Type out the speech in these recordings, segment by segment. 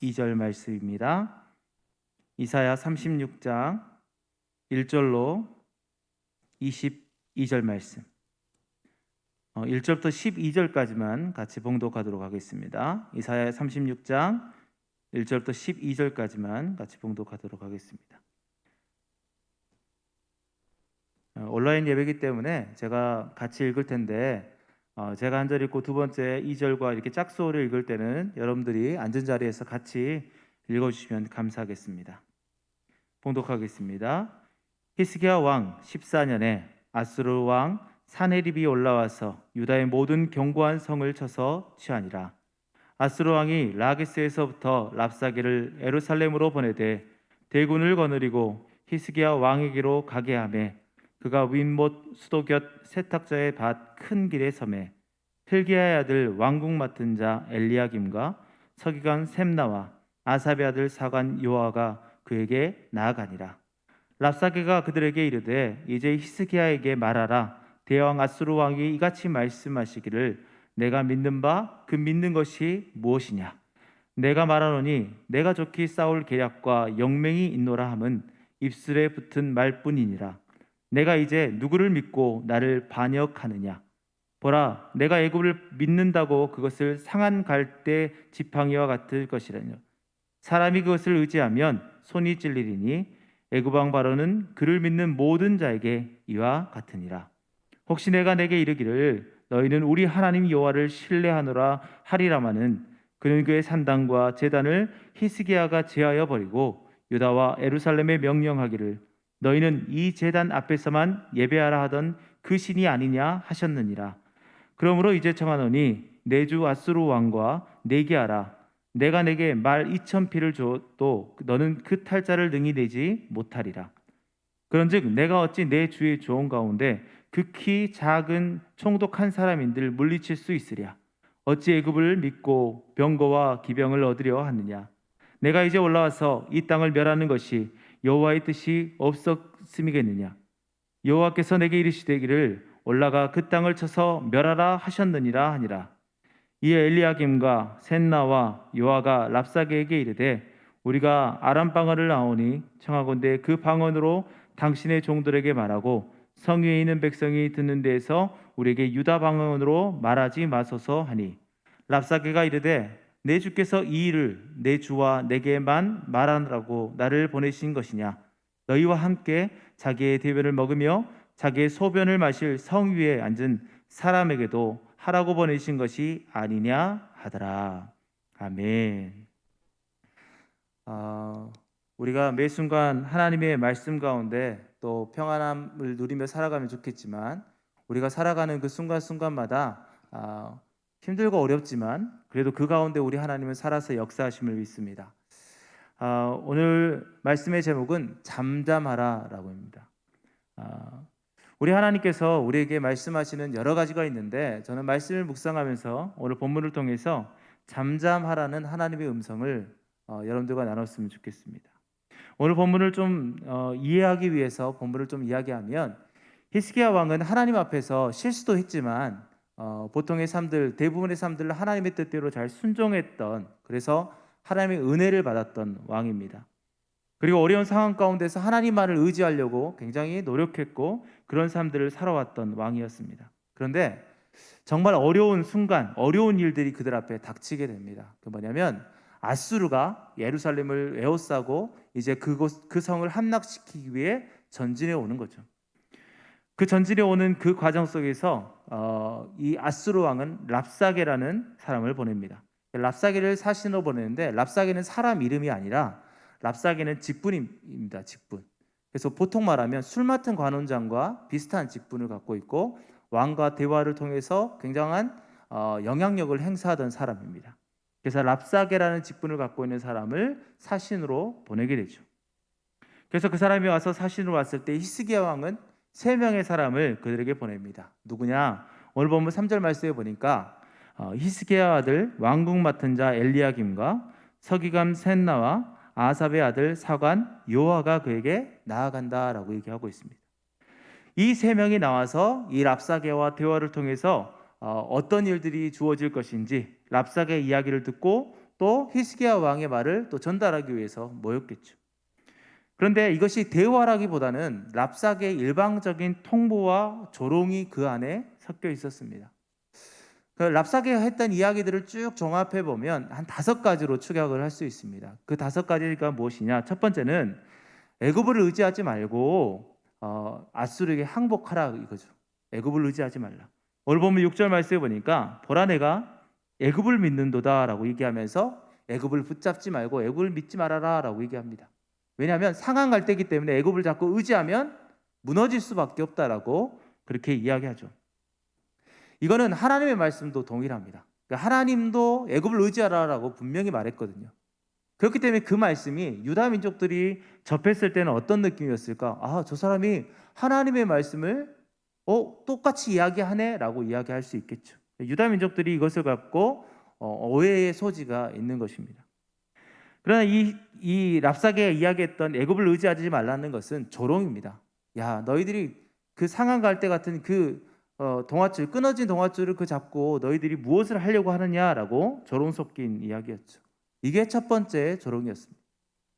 22절 말씀입니다. 이사야 36장 1절로 22절 말씀. 1절부터 12절까지만 같이 봉독하도록 하겠습니다. 이사야 36장 1절부터 12절까지만 같이 봉독하도록 하겠습니다. 온라인 예배이기 때문에 제가 같이 읽을 텐데 제가 한 절 읽고 두 번째 2절과 이렇게 짝수어를 읽을 때는 여러분들이 앉은 자리에서 같이 읽어주시면 감사하겠습니다. 봉독하겠습니다. 히스기야 왕 14년에 아수르 왕 사네립이 올라와서 유다의 모든 견고한 성을 쳐서 취하니라. 아수르 왕이 라게스에서부터 랍사게를 예루살렘으로 보내되 대군을 거느리고 히스기야 왕에게로 가게 하매 그가 윗못 수도 곁 세탁자의 밭 큰 길에 섬에 hil기야의 아들 왕궁 맡은 자 엘리야김과 서기관 셈나와 아삽의 아들 사관 요아가 그에게 나아가니라. 랍사게가 그들에게 이르되 이제 히스기야에게 말하라. 대왕 아수르 왕이 이같이 말씀하시기를 내가 믿는 바 그 믿는 것이 무엇이냐. 내가 말하노니 내가 좋게 싸울 계략과 영맹이 있노라 함은 입술에 붙은 말뿐이니라. 내가 이제 누구를 믿고 나를 반역하느냐. 보라, 내가 애굽을 믿는다고 그것을 상한 갈대 지팡이와 같을 것이라뇨. 사람이 그것을 의지하면 손이 찔리리니 애굽 왕 바로는 그를 믿는 모든 자에게 이와 같으니라. 혹시 내가 내게 이르기를 너희는 우리 하나님 여호와를 신뢰하노라 하리라마는 그는 그의 산당과 제단을 히스기야가 제하여 버리고 유다와 예루살렘에 명령하기를 너희는 이 제단 앞에서만 예배하라 하던 그 신이 아니냐 하셨느니라. 그러므로 이제 청하노니 내 주 아수르 왕과 내게 하라. 내가 내게 말 2,000피를 줘도 너는 그 탈자를 능히 내지 못하리라. 그런즉 내가 어찌 내 주의 조언 가운데 극히 작은 총독한 사람인들 물리칠 수 있으랴. 어찌 애굽을 믿고 병거와 기병을 얻으려 하느냐. 내가 이제 올라와서 이 땅을 멸하는 것이 여호와의 뜻이 없었음이겠느냐. 여호와께서 내게 이르시되기를 올라가 그 땅을 쳐서 멸하라 하셨느니라 하니라. 이에 엘리야김과 셋나와 요아가 랍사게에게 이르되 우리가 아람 방언을 나오니 청하건대 그 방언으로 당신의 종들에게 말하고 성 위에 있는 백성이 듣는 데에서 우리에게 유다 방언으로 말하지 마소서 하니 랍사게가 이르되 내 주께서 이 일을 내 주와 내게만 말하느라고 나를 보내신 것이냐. 너희와 함께 자기의 대변을 먹으며 자기의 소변을 마실 성 위에 앉은 사람에게도 하라고 보내신 것이 아니냐 하더라. 아멘. 우리가 매 순간 하나님의 말씀 가운데 또 평안함을 누리며 살아가면 좋겠지만 우리가 살아가는 그 순간순간마다 힘들고 어렵지만 그래도 그 가운데 우리 하나님은 살아서 역사하심을 믿습니다. 오늘 말씀의 제목은 잠잠하라라고 합니다. 우리 하나님께서 우리에게 말씀하시는 여러 가지가 있는데 저는 말씀을 묵상하면서 오늘 본문을 통해서 잠잠하라는 하나님의 음성을 여러분들과 나눴으면 좋겠습니다. 오늘 본문을 좀 이해하기 위해서 본문을 좀 이야기하면 히스기야 왕은 하나님 앞에서 실수도 했지만 보통의 삶들, 대부분의 삶들을 하나님의 뜻대로 잘 순종했던, 그래서 하나님의 은혜를 받았던 왕입니다. 그리고 어려운 상황 가운데서 하나님만을 의지하려고 굉장히 노력했고 그런 삶들을 살아왔던 왕이었습니다. 그런데 정말 어려운 순간, 어려운 일들이 그들 앞에 닥치게 됩니다. 그 뭐냐면 아수르가 예루살렘을 에워싸고 이제 그 성을 함락시키기 위해 전진해 오는 거죠. 그 전진해 오는 그 과정 속에서 이 아수르 왕은 랍사게라는 사람을 보냅니다. 랍사게를 사신으로 보내는데 랍사게는 사람 이름이 아니라 랍사게는 직분입니다. 직분. 그래서 보통 말하면 술 맡은 관원장과 비슷한 직분을 갖고 있고 왕과 대화를 통해서 굉장한 영향력을 행사하던 사람입니다. 그래서 랍사게라는 직분을 갖고 있는 사람을 사신으로 보내게 되죠. 그래서 그 사람이 와서 사신으로 왔을 때 히스기야 왕은 3명의 사람을 그들에게 보냅니다. 누구냐? 오늘 본문 3절 말씀에 보니까 히스기야 아들 왕궁 맡은 자 엘리야김과 서기관 셋나와 아삽의 아들 사관 요아가 그에게 나아간다라고 얘기하고 있습니다. 이 3명이 나와서 이 랍사게와 대화를 통해서 어떤 일들이 주어질 것인지 랍사게의 이야기를 듣고 또 히스기야 왕의 말을 또 전달하기 위해서 모였겠죠. 그런데 이것이 대화라기보다는 랍삭의 일방적인 통보와 조롱이 그 안에 섞여 있었습니다. 그 랍삭이 했던 이야기들을 쭉 종합해 보면 한 5가지로 축약을 할 수 있습니다. 그 5가지가 무엇이냐? 첫 번째는 애굽을 의지하지 말고 아수르에게 항복하라 이거죠. 애굽을 의지하지 말라. 오늘 보면 6절 말씀에 보니까 보라 내가 애굽을 믿는도다라고 얘기하면서 애굽을 붙잡지 말고 애굽을 믿지 말아라라고 얘기합니다. 왜냐하면 상한 갈대이기 때문에 애굽을 자꾸 의지하면 무너질 수밖에 없다라고 그렇게 이야기하죠. 이거는 하나님의 말씀도 동일합니다. 그러니까 하나님도 애굽을 의지하라라고 분명히 말했거든요. 그렇기 때문에 그 말씀이 유다 민족들이 접했을 때는 어떤 느낌이었을까? 아, 저 사람이 하나님의 말씀을 똑같이 이야기하네라고 이야기할 수 있겠죠. 유다 민족들이 이것을 갖고 오해의 소지가 있는 것입니다. 그러나 이 랍사게가 이야기했던 애굽을 의지하지 말라는 것은 조롱입니다. 야, 너희들이 그 상한 갈대 같은 그 동아줄, 끊어진 동아줄을 잡고 너희들이 무엇을 하려고 하느냐라고 조롱 섞인 이야기였죠. 이게 첫 번째 조롱이었습니다.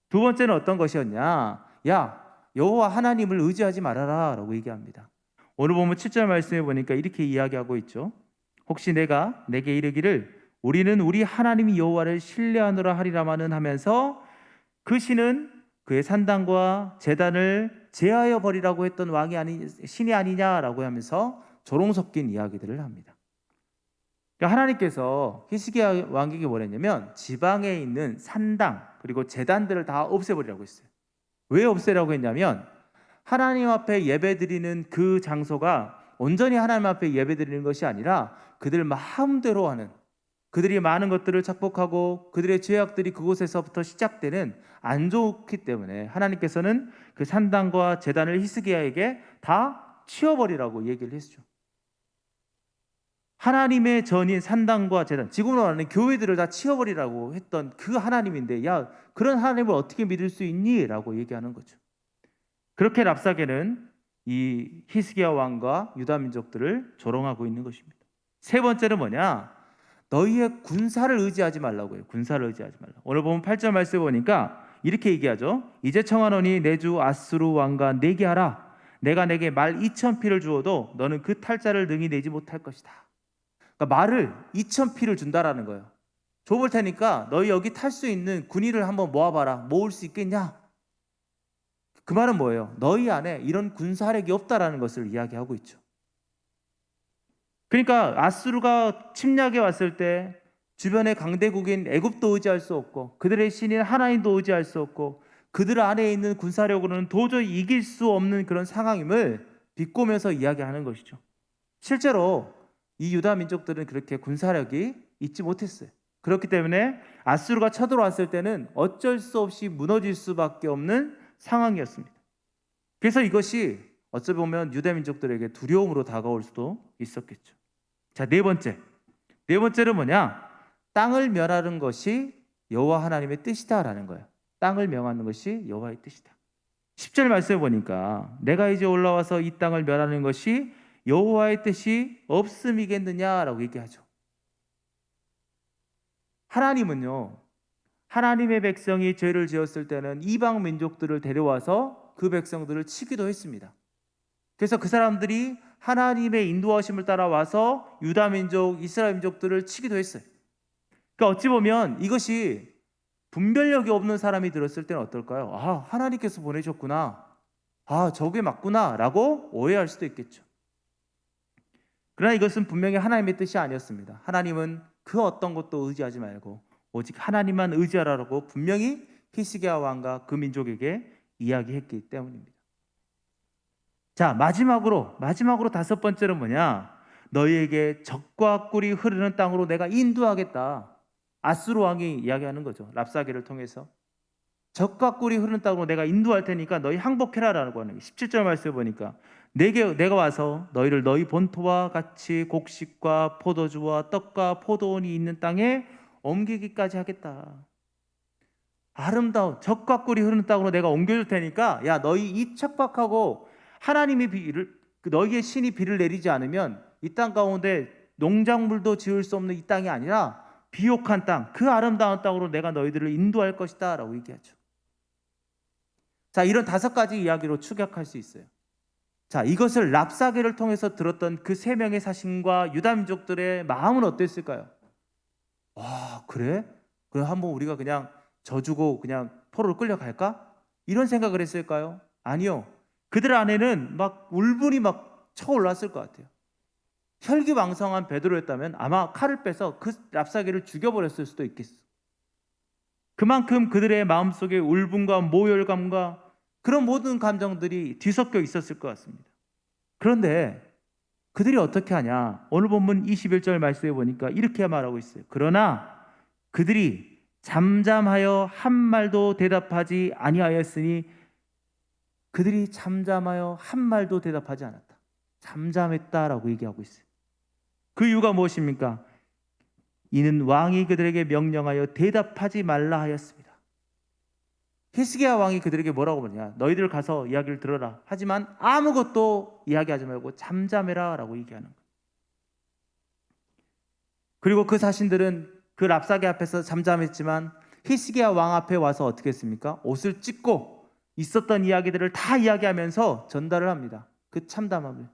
두 번째는 어떤 것이었냐? 야, 여호와 하나님을 의지하지 말아라라고 얘기합니다. 오늘 보면 7절 말씀에 보니까 이렇게 이야기하고 있죠. 혹시 내가 내게 이르기를 우리는 우리 하나님이 여호와를 신뢰하노라 하리라마는 하면서 그 신은 그의 산당과 제단을 제하여 버리라고 했던 신이 아니냐라고 하면서 조롱 섞인 이야기들을 합니다. 그러니까 하나님께서 히스기야 왕에게 뭐랬냐면 지방에 있는 산당 그리고 제단들을 다 없애버리라고 했어요. 왜 없애라고 했냐면 하나님 앞에 예배드리는 그 장소가 온전히 하나님 앞에 예배드리는 것이 아니라 그들 마음대로 하는, 그들이 많은 것들을 착복하고 그들의 죄악들이 그곳에서부터 시작되는 안 좋기 때문에 하나님께서는 그 산당과 제단을 히스기야에게 다 치워버리라고 얘기를 했죠. 하나님의 전인 산당과 제단, 지금으로 말하는 교회들을 다 치워버리라고 했던 그 하나님인데, 야, 그런 하나님을 어떻게 믿을 수 있니? 라고 얘기하는 거죠. 그렇게 랍사게는 이 히스기야 왕과 유다 민족들을 조롱하고 있는 것입니다. 세 번째는 뭐냐? 너희의 군사를 의지하지 말라고 해요. 군사를 의지하지 말라. 오늘 보면 8절 말씀 보니까 이렇게 얘기하죠. 이제 청하노니 내 주 아수르 왕과 내게 하라. 내가 내게 말 2,000피를 주어도 너는 그 탈자를 능히 내지 못할 것이다. 그러니까 말을 2,000피를 준다라는 거예요. 줘볼 테니까 너희 여기 탈 수 있는 군인을 한번 모아봐라. 모을 수 있겠냐? 그 말은 뭐예요? 너희 안에 이런 군사력이 없다라는 것을 이야기하고 있죠. 그러니까 아수르가 침략해 왔을 때 주변의 강대국인 애굽도 의지할 수 없고 그들의 신인 하나님도 의지할 수 없고 그들 안에 있는 군사력으로는 도저히 이길 수 없는 그런 상황임을 비꼬면서 이야기하는 것이죠. 실제로 이 유다 민족들은 그렇게 군사력이 있지 못했어요. 그렇기 때문에 아수르가 쳐들어왔을 때는 어쩔 수 없이 무너질 수밖에 없는 상황이었습니다. 그래서 이것이 어찌 보면 유다 민족들에게 두려움으로 다가올 수도 있었겠죠. 자, 네 번째는 뭐냐? 땅을 멸하는 것이 여호와 하나님의 뜻이다라는 거예요. 땅을 명하는 것이 여호와의 뜻이다. 10절 말씀에 보니까 내가 이제 올라와서 이 땅을 멸하는 것이 여호와의 뜻이 없음이겠느냐라고 얘기하죠. 하나님은요, 하나님의 백성이 죄를 지었을 때는 이방 민족들을 데려와서 그 백성들을 치기도 했습니다. 그래서 그 사람들이 하나님의 인도하심을 따라와서 유다 민족, 이스라엘 민족들을 치기도 했어요. 그러니까 어찌 보면 이것이 분별력이 없는 사람이 들었을 때는 어떨까요? 아, 하나님께서 보내셨구나. 아, 저게 맞구나 라고 오해할 수도 있겠죠. 그러나 이것은 분명히 하나님의 뜻이 아니었습니다. 하나님은 그 어떤 것도 의지하지 말고 오직 하나님만 의지하라고 분명히 히스기야 왕과 그 민족에게 이야기했기 때문입니다. 자, 마지막으로 5번째는 뭐냐? 너희에게 적과 꿀이 흐르는 땅으로 내가 인도하겠다. 아수르 왕이 이야기하는 거죠. 랍사게를 통해서 적과 꿀이 흐르는 땅으로 내가 인도할 테니까 너희 항복해라라고 하는 게 17절 말씀에 보니까 내가 와서 너희를 너희 본토와 같이 곡식과 포도주와 떡과 포도원이 있는 땅에 옮기기까지 하겠다. 아름다운 적과 꿀이 흐르는 땅으로 내가 옮겨줄 테니까 야, 너희 이 척박하고 하나님의 너희의 신이 비를 내리지 않으면 이 땅 가운데 농작물도 지을 수 없는 이 땅이 아니라 비옥한 땅, 그 아름다운 땅으로 내가 너희들을 인도할 것이다 라고 얘기하죠. 자, 이런 5가지 이야기로 축약할 수 있어요. 자, 이것을 랍사게를 통해서 들었던 그 3명의 사신과 유다 민족들의 마음은 어땠을까요? 그래? 그럼 한번 우리가 그냥 져주고 그냥 포로로 끌려갈까? 이런 생각을 했을까요? 아니요. 그들 안에는 막 울분이 막 쳐올랐을 것 같아요. 혈기왕성한 베드로였다면 아마 칼을 빼서 그 랍사게를 죽여버렸을 수도 있겠어. 그만큼 그들의 마음속에 울분과 모혈감과 그런 모든 감정들이 뒤섞여 있었을 것 같습니다. 그런데 그들이 어떻게 하냐? 오늘 본문 21절 말씀에 보니까 이렇게 말하고 있어요. 그러나 그들이 잠잠하여 한 말도 대답하지 아니하였으니, 그들이 잠잠하여 한 말도 대답하지 않았다. 잠잠했다라고 얘기하고 있어요. 그 이유가 무엇입니까? 이는 왕이 그들에게 명령하여 대답하지 말라 하였습니다. 히스기야 왕이 그들에게 뭐라고 그러냐? 너희들 가서 이야기를 들어라. 하지만 아무것도 이야기하지 말고 잠잠해라 라고 얘기하는 거예요. 그리고 그 사신들은 그 랍사게 앞에서 잠잠했지만 히스기야 왕 앞에 와서 어떻게 했습니까? 옷을 찢고 있었던 이야기들을 다 이야기하면서 전달을 합니다. 그 참담함을.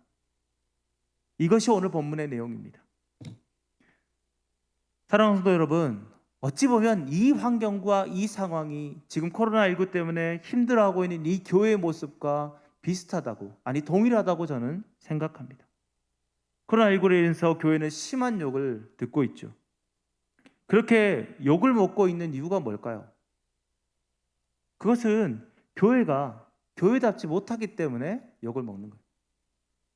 이것이 오늘 본문의 내용입니다. 사랑하는 성도 여러분, 어찌 보면 이 환경과 이 상황이 지금 코로나19 때문에 힘들어하고 있는 이 교회의 모습과 비슷하다고, 아니 동일하다고 저는 생각합니다. 코로나19로 인해서 교회는 심한 욕을 듣고 있죠. 그렇게 욕을 먹고 있는 이유가 뭘까요? 그것은 교회가 교회답지 못하기 때문에 욕을 먹는 거예요.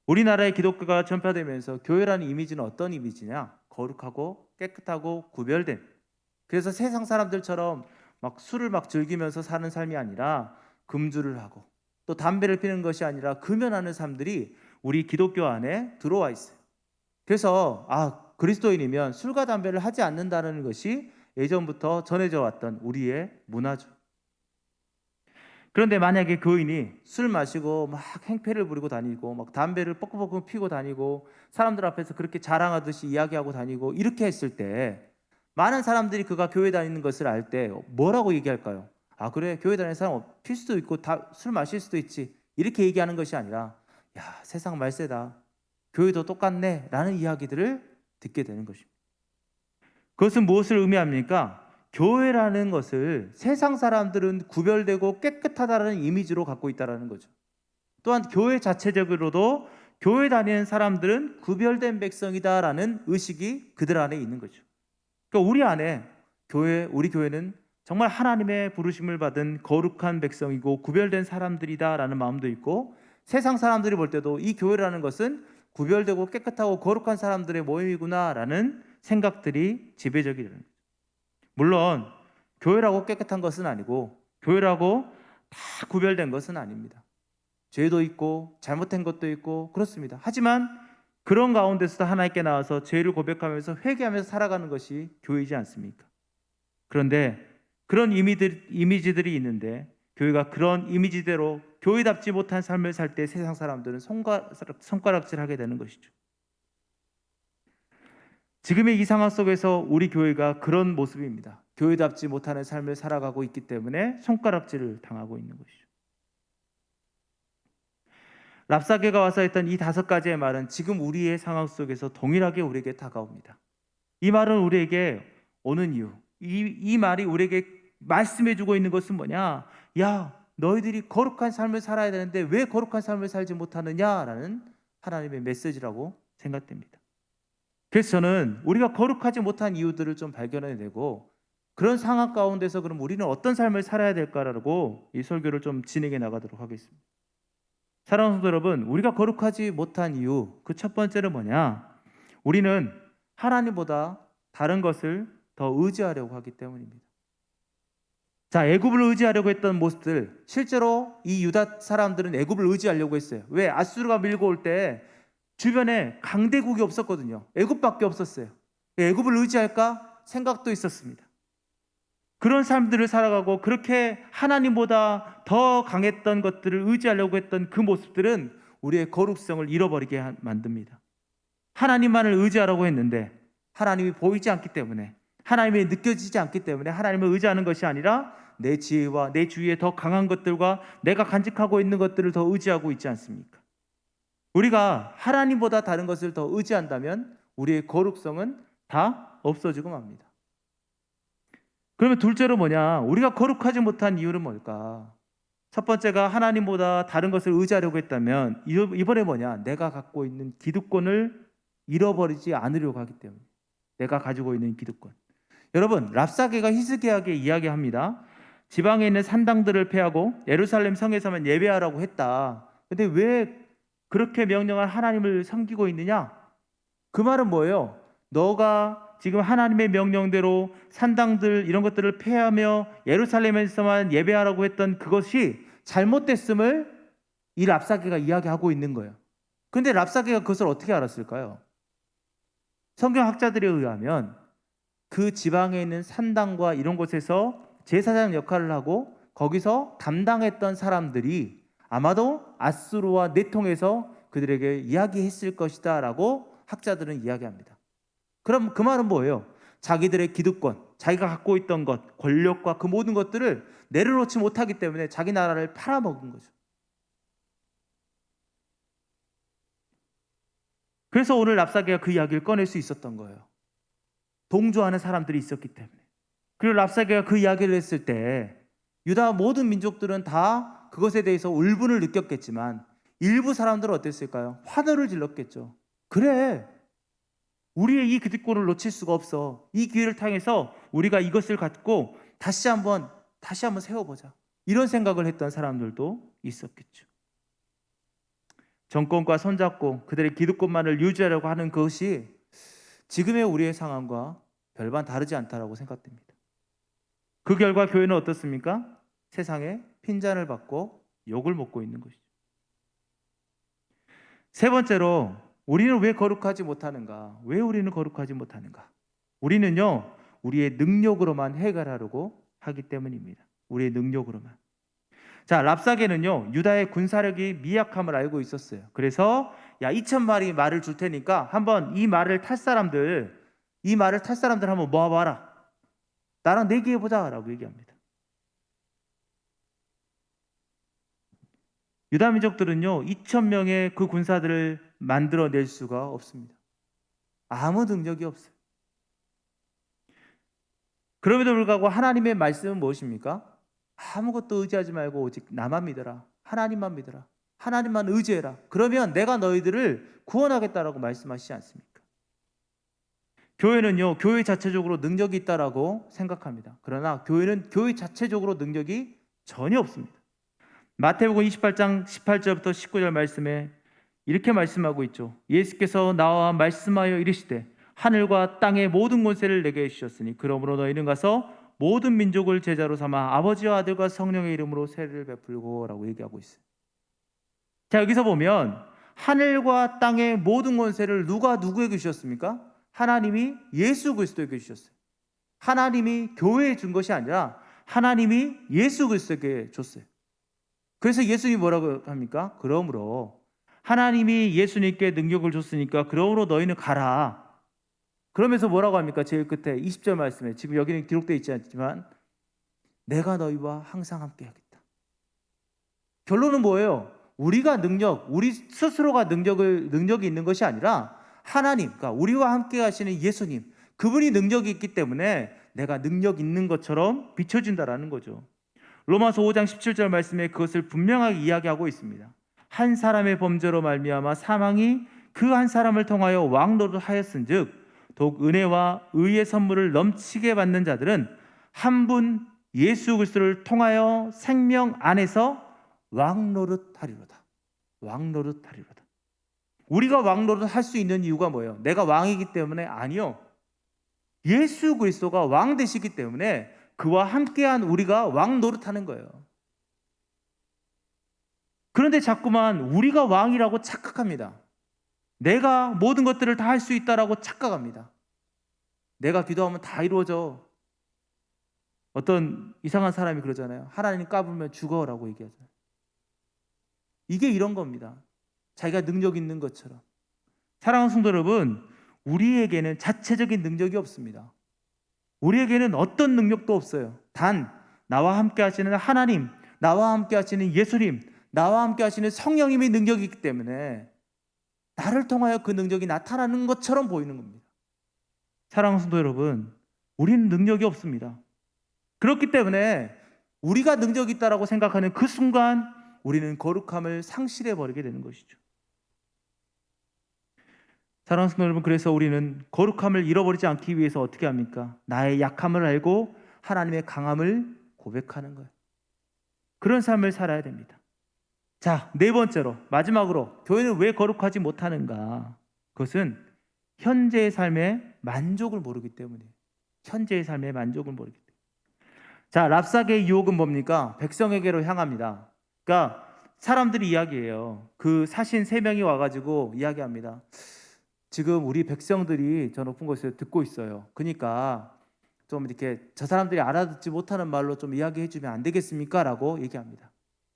우리나라의 기독교가 전파되면서 교회라는 이미지는 어떤 이미지냐? 거룩하고 깨끗하고 구별된, 그래서 세상 사람들처럼 막 술을 막 즐기면서 사는 삶이 아니라 금주를 하고 또 담배를 피는 것이 아니라 금연하는 사람들이 우리 기독교 안에 들어와 있어요. 그래서 그리스도인이면 술과 담배를 하지 않는다는 것이 예전부터 전해져 왔던 우리의 문화죠. 그런데 만약에 교인이 술 마시고 막 행패를 부리고 다니고 막 담배를 뻑뻑뻑 피고 다니고 사람들 앞에서 그렇게 자랑하듯이 이야기하고 다니고 이렇게 했을 때 많은 사람들이 그가 교회 다니는 것을 알 때 뭐라고 얘기할까요? 그래, 교회 다니는 사람 필 수도 있고 술 마실 수도 있지, 이렇게 얘기하는 것이 아니라 세상 말세다, 교회도 똑같네 라는 이야기들을 듣게 되는 것입니다. 그것은 무엇을 의미합니까? 교회라는 것을 세상 사람들은 구별되고 깨끗하다는 이미지로 갖고 있다는 거죠. 또한 교회 자체적으로도 교회 다니는 사람들은 구별된 백성이다라는 의식이 그들 안에 있는 거죠. 그러니까 우리 안에 우리 교회는 정말 하나님의 부르심을 받은 거룩한 백성이고 구별된 사람들이다라는 마음도 있고, 세상 사람들이 볼 때도 이 교회라는 것은 구별되고 깨끗하고 거룩한 사람들의 모임이구나라는 생각들이 지배적이라는 거죠. 물론 교회라고 깨끗한 것은 아니고 교회라고 다 구별된 것은 아닙니다. 죄도 있고 잘못된 것도 있고 그렇습니다. 하지만 그런 가운데서도 하나님께 나와서 죄를 고백하면서 회개하면서 살아가는 것이 교회이지 않습니까? 그런데 그런 이미지들이 있는데 교회가 그런 이미지대로 교회답지 못한 삶을 살 때 세상 사람들은 손가락질하게 되는 것이죠. 지금의 이 상황 속에서 우리 교회가 그런 모습입니다. 교회답지 못하는 삶을 살아가고 있기 때문에 손가락질을 당하고 있는 것이죠. 랍사게가 와서 했던 이 5가지의 말은 지금 우리의 상황 속에서 동일하게 우리에게 다가옵니다. 이 말은 우리에게 오는 이유, 이 말이 우리에게 말씀해주고 있는 것은 뭐냐? 너희들이 거룩한 삶을 살아야 되는데 왜 거룩한 삶을 살지 못하느냐라는 하나님의 메시지라고 생각됩니다. 그래서 저는 우리가 거룩하지 못한 이유들을 좀 발견해내고 그런 상황 가운데서 그럼 우리는 어떤 삶을 살아야 될까라고 이 설교를 좀 진행해 나가도록 하겠습니다. 사랑하는 성도 여러분, 우리가 거룩하지 못한 이유, 그 첫 번째는 뭐냐? 우리는 하나님보다 다른 것을 더 의지하려고 하기 때문입니다. 자, 애굽을 의지하려고 했던 모습들, 실제로 이 유다 사람들은 애굽을 의지하려고 했어요. 왜? 아수르가 밀고 올 때 주변에 강대국이 없었거든요. 애굽밖에 없었어요. 애굽을 의지할까 생각도 있었습니다. 그런 삶들을 살아가고 그렇게 하나님보다 더 강했던 것들을 의지하려고 했던 그 모습들은 우리의 거룩성을 잃어버리게 만듭니다. 하나님만을 의지하라고 했는데 하나님이 보이지 않기 때문에 하나님이 느껴지지 않기 때문에 하나님을 의지하는 것이 아니라 내 지혜와 내 주위에 더 강한 것들과 내가 간직하고 있는 것들을 더 의지하고 있지 않습니까? 우리가 하나님보다 다른 것을 더 의지한다면 우리의 거룩성은 다 없어지고 맙니다. 그러면 둘째로 뭐냐? 우리가 거룩하지 못한 이유는 뭘까? 첫 번째가 하나님보다 다른 것을 의지하려고 했다면 이번에 뭐냐? 내가 갖고 있는 기득권을 잃어버리지 않으려고 하기 때문에. 내가 가지고 있는 기득권. 여러분, 랍사게가 히스기야에게 이야기합니다. 지방에 있는 산당들을 패하고 예루살렘 성에서만 예배하라고 했다. 근데 왜 그렇게 명령한 하나님을 섬기고 있느냐? 그 말은 뭐예요? 너가 지금 하나님의 명령대로 산당들 이런 것들을 폐하며 예루살렘에서만 예배하라고 했던 그것이 잘못됐음을 이 랍사게가 이야기하고 있는 거예요. 그런데 랍사게가 그것을 어떻게 알았을까요? 성경학자들에 의하면 그 지방에 있는 산당과 이런 곳에서 제사장 역할을 하고 거기서 담당했던 사람들이 아마도 아수르와 내통해서 그들에게 이야기했을 것이다 라고 학자들은 이야기합니다. 그럼 그 말은 뭐예요? 자기들의 기득권, 자기가 갖고 있던 것, 권력과 그 모든 것들을 내려놓지 못하기 때문에 자기 나라를 팔아먹은 거죠. 그래서 오늘 랍사게가 그 이야기를 꺼낼 수 있었던 거예요. 동조하는 사람들이 있었기 때문에. 그리고 랍사게가 그 이야기를 했을 때 유다 모든 민족들은 다 그것에 대해서 울분을 느꼈겠지만 일부 사람들은 어땠을까요? 환호를 질렀겠죠. 그래, 우리의 이 기득권을 놓칠 수가 없어. 이 기회를 통해서 우리가 이것을 갖고 다시 한번 세워보자. 이런 생각을 했던 사람들도 있었겠죠. 정권과 손잡고 그들의 기득권만을 유지하려고 하는 것이 지금의 우리의 상황과 별반 다르지 않다라고 생각됩니다. 그 결과 교회는 어떻습니까? 세상에 핀잔을 받고 욕을 먹고 있는 것이죠. 세 번째로 우리는 왜 거룩하지 못하는가? 왜 우리는 거룩하지 못하는가? 우리는요, 우리의 능력으로만 해결하려고 하기 때문입니다. 우리의 능력으로만. 자, 랍사게는요, 유다의 군사력이 미약함을 알고 있었어요. 그래서 2,000마리 말을 줄 테니까 한번 이 말을 탈 사람들 한번 모아봐라. 나랑 내기해보자 라고 얘기합니다. 유다 민족들은요 2,000명의 그 군사들을 만들어낼 수가 없습니다. 아무 능력이 없어요. 그럼에도 불구하고 하나님의 말씀은 무엇입니까? 아무것도 의지하지 말고 오직 나만 믿어라. 하나님만 믿어라. 하나님만 의지해라. 그러면 내가 너희들을 구원하겠다라고 말씀하시지 않습니까? 교회는요 교회 자체적으로 능력이 있다라고 생각합니다. 그러나 교회는 교회 자체적으로 능력이 전혀 없습니다. 마태복음 28장 18절부터 19절 말씀에 이렇게 말씀하고 있죠. 예수께서 나와 말씀하여 이르시되 하늘과 땅의 모든 권세를 내게 주셨으니 그러므로 너희는 가서 모든 민족을 제자로 삼아 아버지와 아들과 성령의 이름으로 세례를 베풀고 라고 얘기하고 있어요. 자, 여기서 보면 하늘과 땅의 모든 권세를 누가 누구에게 주셨습니까? 하나님이 예수 그리스도에게 주셨어요. 하나님이 교회에 준 것이 아니라 하나님이 예수 그리스도에게 줬어요. 그래서 예수님이 뭐라고 합니까? 그러므로 하나님이 예수님께 능력을 줬으니까 그러므로 너희는 가라. 그러면서 뭐라고 합니까? 제일 끝에 20절 말씀에 지금 여기는 기록되어 있지 않지만 내가 너희와 항상 함께 하겠다. 결론은 뭐예요? 우리 스스로가 능력이 있는 것이 아니라 하나님, 그러니까 우리와 함께 하시는 예수님, 그분이 능력이 있기 때문에 내가 능력 있는 것처럼 비춰진다라는 거죠. 로마서 5장 17절 말씀에 그것을 분명하게 이야기하고 있습니다. 한 사람의 범죄로 말미암아 사망이 그 한 사람을 통하여 왕노릇하였은즉 더욱 은혜와 의의 선물을 넘치게 받는 자들은 한 분 예수 그리스도를 통하여 생명 안에서 왕노릇하리로다. 왕노릇하리로다. 우리가 왕노릇 할 수 있는 이유가 뭐예요? 내가 왕이기 때문에? 아니요. 예수 그리스도가 왕 되시기 때문에 그와 함께한 우리가 왕노릇하는 거예요. 그런데 자꾸만 우리가 왕이라고 착각합니다. 내가 모든 것들을 다 할 수 있다라고 착각합니다. 내가 기도하면 다 이루어져. 어떤 이상한 사람이 그러잖아요. 하나님 까불면 죽어라고 얘기하잖아요. 이게 이런 겁니다. 자기가 능력 있는 것처럼. 사랑하는 성도 여러분, 우리에게는 자체적인 능력이 없습니다. 우리에게는 어떤 능력도 없어요. 단 나와 함께 하시는 하나님, 나와 함께 하시는 예수님, 나와 함께 하시는 성령님의 능력이 있기 때문에 나를 통하여 그 능력이 나타나는 것처럼 보이는 겁니다. 사랑하는 성도 여러분, 우리는 능력이 없습니다. 그렇기 때문에 우리가 능력이 있다라고 생각하는 그 순간 우리는 거룩함을 상실해 버리게 되는 것이죠. 사랑하는 성도 여러분, 그래서 우리는 거룩함을 잃어버리지 않기 위해서 어떻게 합니까? 나의 약함을 알고 하나님의 강함을 고백하는 거예요. 그런 삶을 살아야 됩니다. 자, 네 번째로, 마지막으로 교회는 왜 거룩하지 못하는가? 그것은 현재의 삶의 만족을 모르기 때문이에요. 현재의 삶의 만족을 모르기 때문에. 자, 랍사게의 유혹은 뭡니까? 백성에게로 향합니다. 그러니까 사람들이 이야기해요. 그 사신 3명이 와가지고 이야기합니다. 지금 우리 백성들이 저 높은 곳에서 듣고 있어요. 그러니까 좀 이렇게 저 사람들이 알아듣지 못하는 말로 좀 이야기해 주면 안 되겠습니까? 라고 얘기합니다.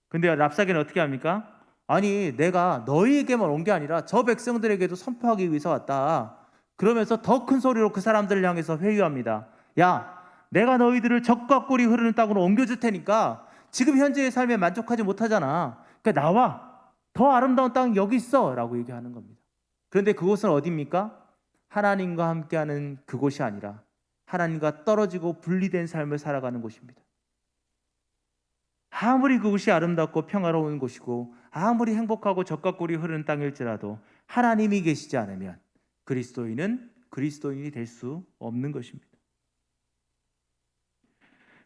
근데 랍사게는 어떻게 합니까? 아니, 내가 너희에게만 온 게 아니라 저 백성들에게도 선포하기 위해서 왔다. 그러면서 더 큰 소리로 그 사람들을 향해서 회유합니다. 야, 내가 너희들을 적과 꿀이 흐르는 땅으로 옮겨줄 테니까 지금 현재의 삶에 만족하지 못하잖아. 그러니까 나와. 더 아름다운 땅 여기 있어. 라고 얘기하는 겁니다. 그런데 그곳은 어디입니까? 하나님과 함께하는 그곳이 아니라 하나님과 떨어지고 분리된 삶을 살아가는 곳입니다. 아무리 그곳이 아름답고 평화로운 곳이고 아무리 행복하고 적과 꿀이 흐르는 땅일지라도 하나님이 계시지 않으면 그리스도인은 그리스도인이 될 수 없는 것입니다.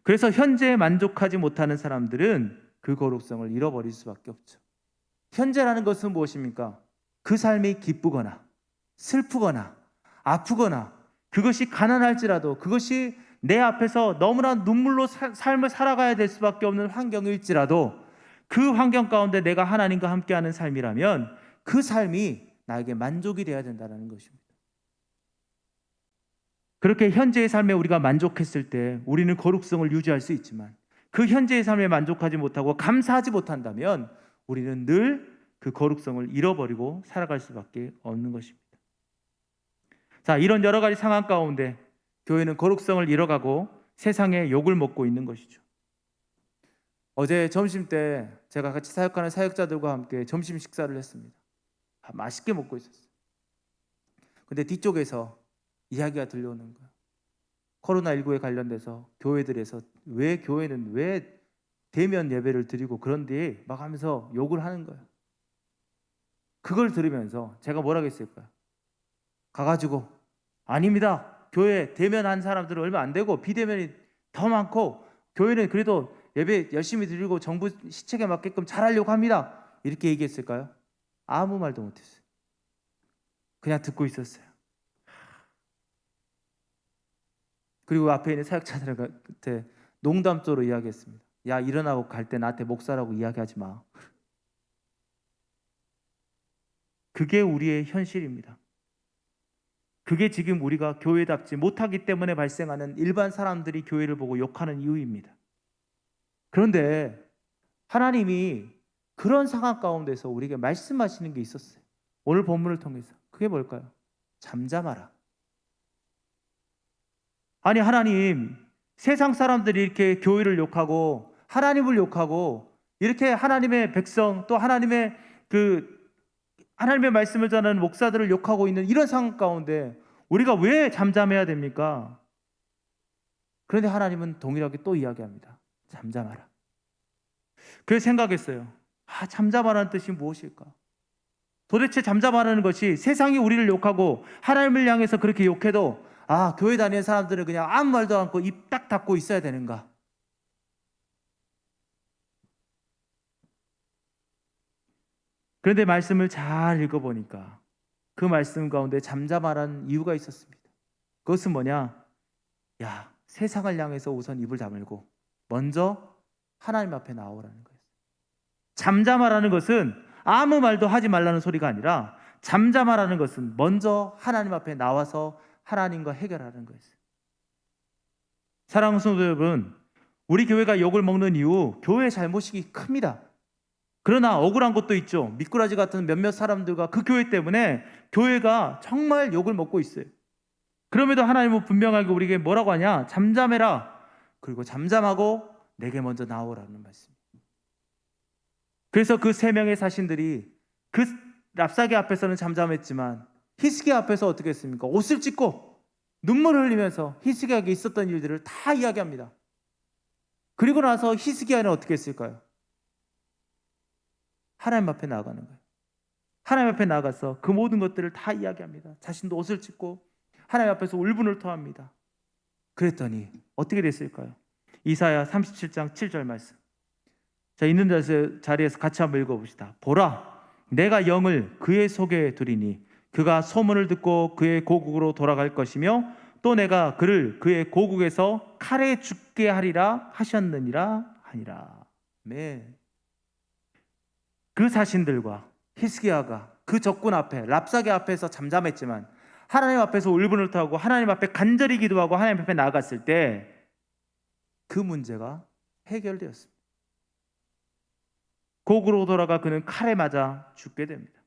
그래서 현재에 만족하지 못하는 사람들은 그 거룩성을 잃어버릴 수밖에 없죠. 현재라는 것은 무엇입니까? 그 삶이 기쁘거나 슬프거나 아프거나 그것이 가난할지라도 그것이 내 앞에서 너무나 눈물로 삶을 살아가야 될 수밖에 없는 환경일지라도 그 환경 가운데 내가 하나님과 함께하는 삶이라면 그 삶이 나에게 만족이 되어야 된다는 것입니다. 그렇게 현재의 삶에 우리가 만족했을 때 우리는 거룩성을 유지할 수 있지만 그 현재의 삶에 만족하지 못하고 감사하지 못한다면 우리는 늘 그 거룩성을 잃어버리고 살아갈 수밖에 없는 것입니다. 자, 이런 여러 가지 상황 가운데 교회는 거룩성을 잃어가고 세상의 욕을 먹고 있는 것이죠. 어제 점심 때 제가 같이 사역하는 사역자들과 함께 점심 식사를 했습니다. 맛있게 먹고 있었어요. 근데 뒤쪽에서 이야기가 들려오는 거예요. 코로나19에 관련돼서 교회들에서 왜 교회는 왜 대면 예배를 드리고 그런데 막 하면서 욕을 하는 거예요. 그걸 들으면서 제가 뭐라고 했을까요? 가가지고 아닙니다. 교회 대면한 사람들은 얼마 안 되고 비대면이 더 많고 교회는 그래도 예배 열심히 드리고 정부 시책에 맞게끔 잘하려고 합니다. 이렇게 얘기했을까요? 아무 말도 못했어요. 그냥 듣고 있었어요. 그리고 앞에 있는 사역자들한테 농담조로 이야기했습니다. 야, 일어나고 갈 때 나한테 목사라고 이야기하지 마. 그게 우리의 현실입니다. 그게 지금 우리가 교회답지 못하기 때문에 발생하는 일반 사람들이 교회를 보고 욕하는 이유입니다. 그런데 하나님이 그런 상황 가운데서 우리에게 말씀하시는 게 있었어요. 오늘 본문을 통해서. 그게 뭘까요? 잠잠하라. 아니, 하나님, 세상 사람들이 이렇게 교회를 욕하고 하나님을 욕하고 이렇게 하나님의 백성 또 하나님의 말씀을 전하는 목사들을 욕하고 있는 이런 상황 가운데 우리가 왜 잠잠해야 됩니까? 그런데 하나님은 동일하게 또 이야기합니다. 잠잠하라. 그래서 생각했어요. 잠잠하라는 뜻이 무엇일까? 도대체 잠잠하라는 것이 세상이 우리를 욕하고 하나님을 향해서 그렇게 욕해도 교회 다니는 사람들은 그냥 아무 말도 않고 입 딱 닫고 있어야 되는가? 그런데 말씀을 잘 읽어보니까 그 말씀 가운데 잠잠하라는 이유가 있었습니다. 그것은 뭐냐? 야, 세상을 향해서 우선 입을 다물고 먼저 하나님 앞에 나오라는 거예요. 잠잠하라는 것은 아무 말도 하지 말라는 소리가 아니라 잠잠하라는 것은 먼저 하나님 앞에 나와서 하나님과 해결하는 거였어요. 사랑하는 성도 여러분, 우리 교회가 욕을 먹는 이유 교회의 잘못이 큽니다. 그러나 억울한 것도 있죠. 미꾸라지 같은 몇몇 사람들과 그 교회 때문에 교회가 정말 욕을 먹고 있어요. 그럼에도 하나님은 분명하게 우리에게 뭐라고 하냐? 잠잠해라. 그리고 잠잠하고 내게 먼저 나오라는 말씀. 그래서 그 세 명의 사신들이 그 랍사게 앞에서는 잠잠했지만 히스기야 앞에서 어떻게 했습니까? 옷을 찢고 눈물을 흘리면서 히스기야에게 있었던 일들을 다 이야기합니다. 그리고 나서 히스기야는 어떻게 했을까요? 하나님 앞에 나아가는 거예요. 하나님 앞에 나가서 그 모든 것들을 다 이야기합니다. 자신도 옷을 찢고 하나님 앞에서 울분을 토합니다. 그랬더니 어떻게 됐을까요? 이사야 37장 7절 말씀. 자, 있는 자리에서 같이 한번 읽어봅시다. 보라, 내가 영을 그의 속에 두리니 그가 소문을 듣고 그의 고국으로 돌아갈 것이며 또 내가 그를 그의 고국에서 칼에 죽게 하리라 하셨느니라 하니라. 네. 그 사신들과 히스기야가 그 적군 앞에 랍사게 앞에서 잠잠했지만 하나님 앞에서 울분을 토하고 하나님 앞에 간절히 기도하고 하나님 앞에 나아갔을 때 그 문제가 해결되었습니다. 고국으로 돌아가 그는 칼에 맞아 죽게 됩니다.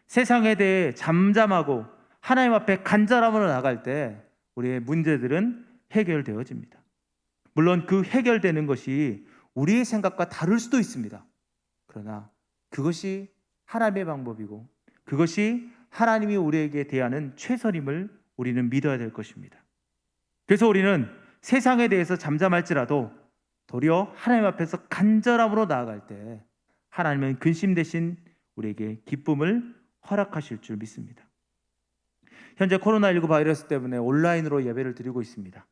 세상에 대해 잠잠하고 하나님 앞에 간절함으로 나갈 때 우리의 문제들은 해결되어집니다. 물론 그 해결되는 것이 우리의 생각과 다를 수도 있습니다. 그러나 그것이 하나님의 방법이고 그것이 하나님이 우리에게 대하는 최선임을 우리는 믿어야 될 것입니다. 그래서 우리는 세상에 대해서 잠잠할지라도 도리어 하나님 앞에서 간절함으로 나아갈 때 하나님은 근심 대신 우리에게 기쁨을 허락하실 줄 믿습니다. 현재 코로나19 바이러스 때문에 온라인으로 예배를 드리고 있습니다.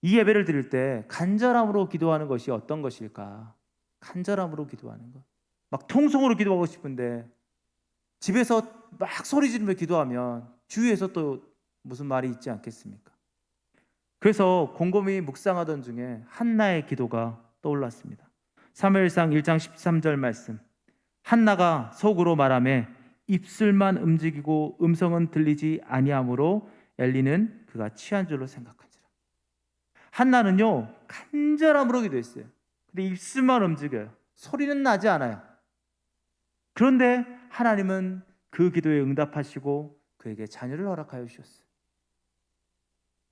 이 예배를 드릴 때 간절함으로 기도하는 것이 어떤 것일까? 간절함으로 기도하는 것. 막 통성으로 기도하고 싶은데 집에서 막 소리 지르며 기도하면 주위에서 또 무슨 말이 있지 않겠습니까? 그래서 곰곰이 묵상하던 중에 한나의 기도가 떠올랐습니다. 사무엘상 1장 13절 말씀. 한나가 속으로 말하매 입술만 움직이고 음성은 들리지 아니하므로 엘리는 그가 취한 줄로 생각한지라. 한나는요 간절함으로 기도했어요. 근데 입술만 움직여요. 소리는 나지 않아요. 그런데 하나님은 그 기도에 응답하시고 그에게 자녀를 허락하여 주셨어요.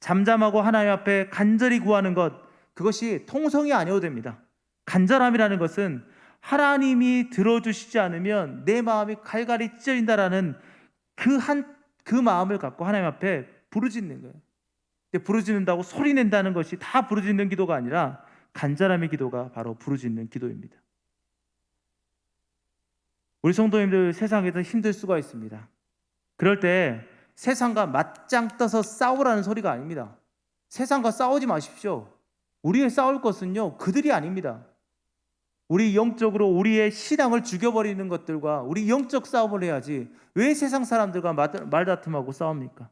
잠잠하고 하나님 앞에 간절히 구하는 것, 그것이 통성이 아니어도 됩니다. 간절함이라는 것은 하나님이 들어주시지 않으면 내 마음이 갈갈이 찢어진다라는 그 마음을 갖고 하나님 앞에 부르짖는 거예요. 근데 부르짖는다고 소리 낸다는 것이 다 부르짖는 기도가 아니라 간절함의 기도가 바로 부르짖는 기도입니다. 우리 성도님들 세상에서 힘들 수가 있습니다. 그럴 때 세상과 맞짱 떠서 싸우라는 소리가 아닙니다. 세상과 싸우지 마십시오. 우리의 싸울 것은요 그들이 아닙니다. 우리 영적으로 우리의 신앙을 죽여버리는 것들과 우리 영적 싸움을 해야지 왜 세상 사람들과 말다툼하고 싸웁니까?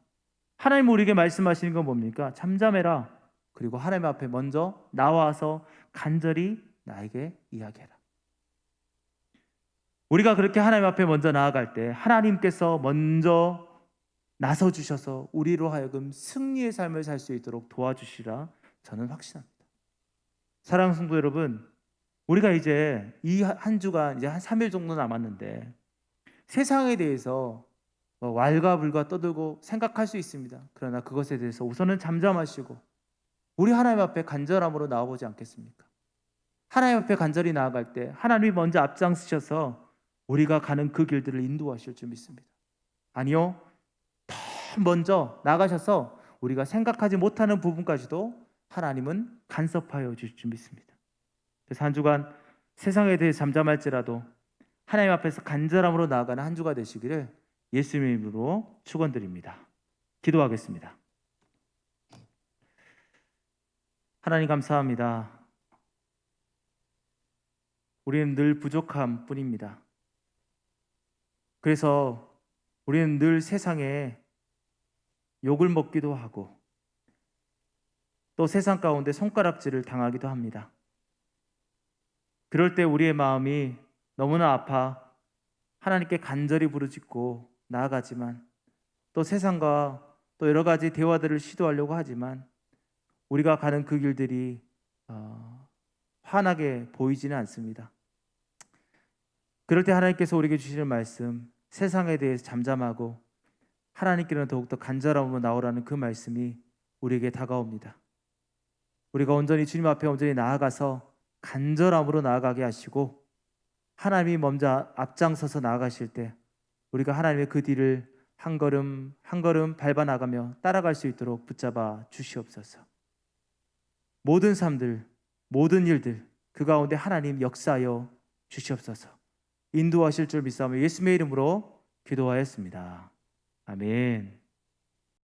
하나님 우리에게 말씀하시는 건 뭡니까? 잠잠해라. 그리고 하나님 앞에 먼저 나와서 간절히 나에게 이야기해라. 우리가 그렇게 하나님 앞에 먼저 나아갈 때 하나님께서 먼저 나서주셔서 우리로 하여금 승리의 삶을 살 수 있도록 도와주시라 저는 확신합니다. 사랑하는 성도 여러분, 우리가 이제 이 한 주간 이제 한 3일 정도 남았는데 세상에 대해서 왈가불가 떠들고 생각할 수 있습니다. 그러나 그것에 대해서 우선은 잠잠하시고 우리 하나님 앞에 간절함으로 나아보지 않겠습니까? 하나님 앞에 간절히 나아갈 때 하나님이 먼저 앞장서셔서 우리가 가는 그 길들을 인도하실 줄 믿습니다. 아니요, 더 먼저 나가셔서 우리가 생각하지 못하는 부분까지도 하나님은 간섭하여 주실 줄 믿습니다. 그래서 한 주간 세상에 대해 잠잠할지라도 하나님 앞에서 간절함으로 나아가는 한 주가 되시기를 예수님의 이름으로 축원드립니다. 기도하겠습니다. 하나님 감사합니다. 우리는 늘 부족함 뿐입니다. 그래서 우리는 늘 세상에 욕을 먹기도 하고 또 세상 가운데 손가락질을 당하기도 합니다. 그럴 때 우리의 마음이 너무나 아파 하나님께 간절히 부르짖고 나아가지만 또 세상과 또 여러 가지 대화들을 시도하려고 하지만 우리가 가는 그 길들이 환하게 보이지는 않습니다. 그럴 때 하나님께서 우리에게 주시는 말씀, 세상에 대해서 잠잠하고 하나님께는 더욱더 간절함으로 나오라는 그 말씀이 우리에게 다가옵니다. 우리가 온전히 주님 앞에 온전히 나아가서 간절함으로 나아가게 하시고 하나님이 먼저 앞장서서 나아가실 때 우리가 하나님의 그 뒤를 한 걸음 한 걸음 밟아 나가며 따라갈 수 있도록 붙잡아 주시옵소서. 모든 삶들, 모든 일들 그 가운데 하나님 역사하여 주시옵소서. 인도하실 줄 믿사오며 예수님의 이름으로 기도하였습니다. 아멘.